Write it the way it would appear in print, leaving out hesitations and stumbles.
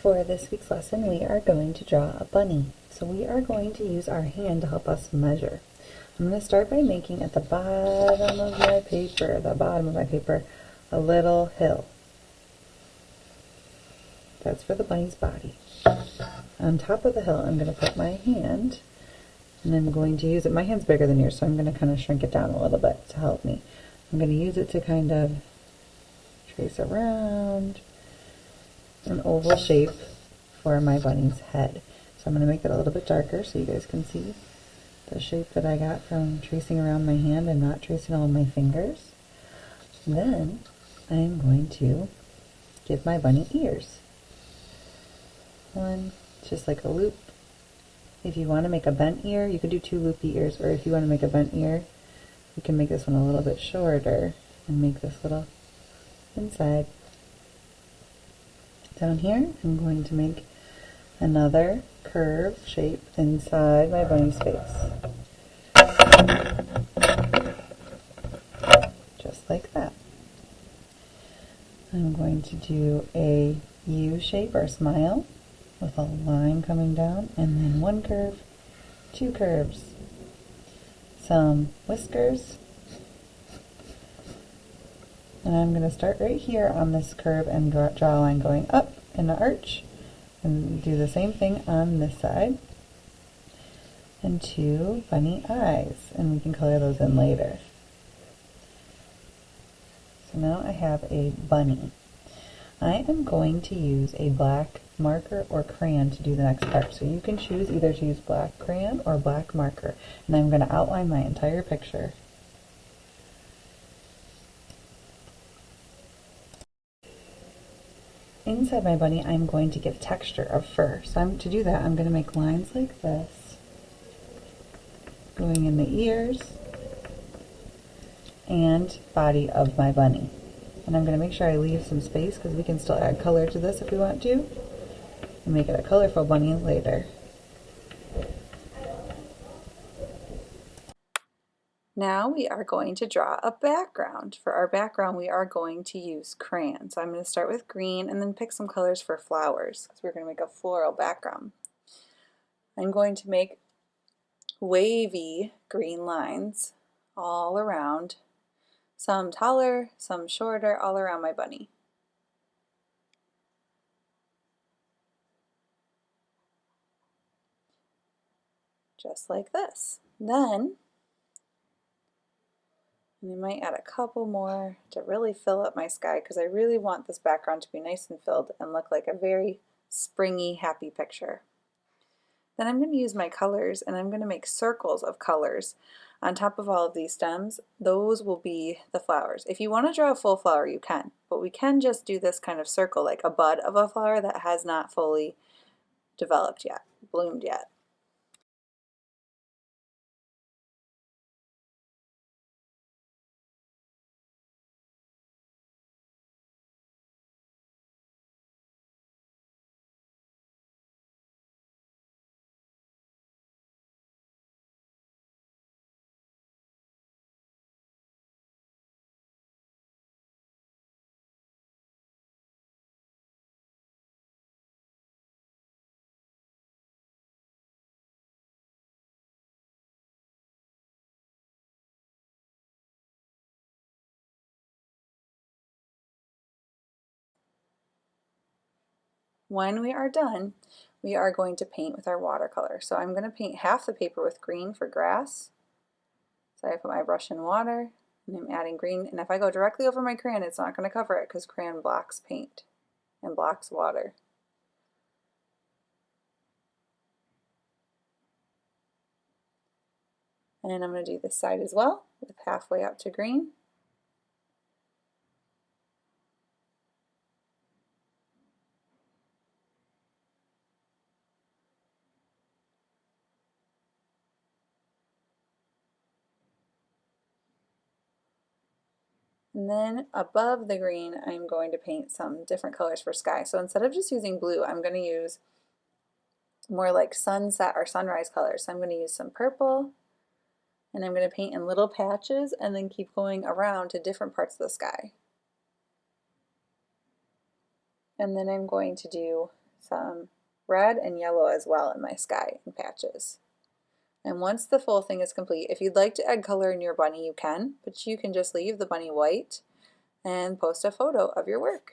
For this week's lesson, we are going to draw a bunny. So we are going to use our hand to help us measure. I'm going to start by making at the bottom of my paper, a little hill. That's for the bunny's body. On top of the hill, I'm going to put my hand, and I'm going to use it. My hand's bigger than yours, so I'm going to kind of shrink it down a little bit to help me. I'm going to use it to kind of trace around an oval shape for my bunny's head. So I'm going to make it a little bit darker so you guys can see the shape that I got from tracing around my hand and not tracing all my fingers. Then I'm going to give my bunny ears. One, just like a loop. If you want to make a bent ear, you could do two loopy ears, or if you want to make a bent ear, you can make this one a little bit shorter and make this little inside. Down here, I'm going to make another curve shape inside my bunny's face. Just like that. I'm going to do a U shape or smile with a line coming down, and then one curve, two curves, some whiskers, and I'm going to start right here on this curve and draw a line going up in an arch, and do the same thing on this side, and two bunny eyes, and we can color those in later. So now I have a bunny. I am going to use a black marker or crayon to do the next part. So you can choose either to use black crayon or black marker. And I'm going to outline my entire picture. Inside my bunny, I'm going to give texture of fur. So to do that, I'm going to make lines like this, going in the ears and body of my bunny. And I'm going to make sure I leave some space because we can still add color to this if we want to, and make it a colorful bunny later. Now we are going to draw a background. For our background, we are going to use crayons. So I'm going to start with green and then pick some colors for flowers because we're going to make a floral background. I'm going to make wavy green lines all around, some taller, some shorter, all around my bunny. Just like this. Then I might add a couple more to really fill up my sky because I really want this background to be nice and filled and look like a very springy, happy picture. Then I'm going to use my colors and I'm going to make circles of colors on top of all of these stems. Those will be the flowers. If you want to draw a full flower, you can, but we can just do this kind of circle like a bud of a flower that has not fully developed yet, bloomed yet. When we are done, we are going to paint with our watercolor. So I'm going to paint half the paper with green for grass. So I put my brush in water and I'm adding green, and if I go directly over my crayon, it's not going to cover it because crayon blocks paint and blocks water. And I'm going to do this side as well with halfway up to green. And then above the green, I'm going to paint some different colors for sky. So instead of just using blue, I'm going to use more like sunset or sunrise colors. So I'm going to use some purple, and I'm going to paint in little patches and then keep going around to different parts of the sky. And then I'm going to do some red and yellow as well in my sky and patches. And once the full thing is complete, if you'd like to add color in your bunny, you can, but you can just leave the bunny white and post a photo of your work.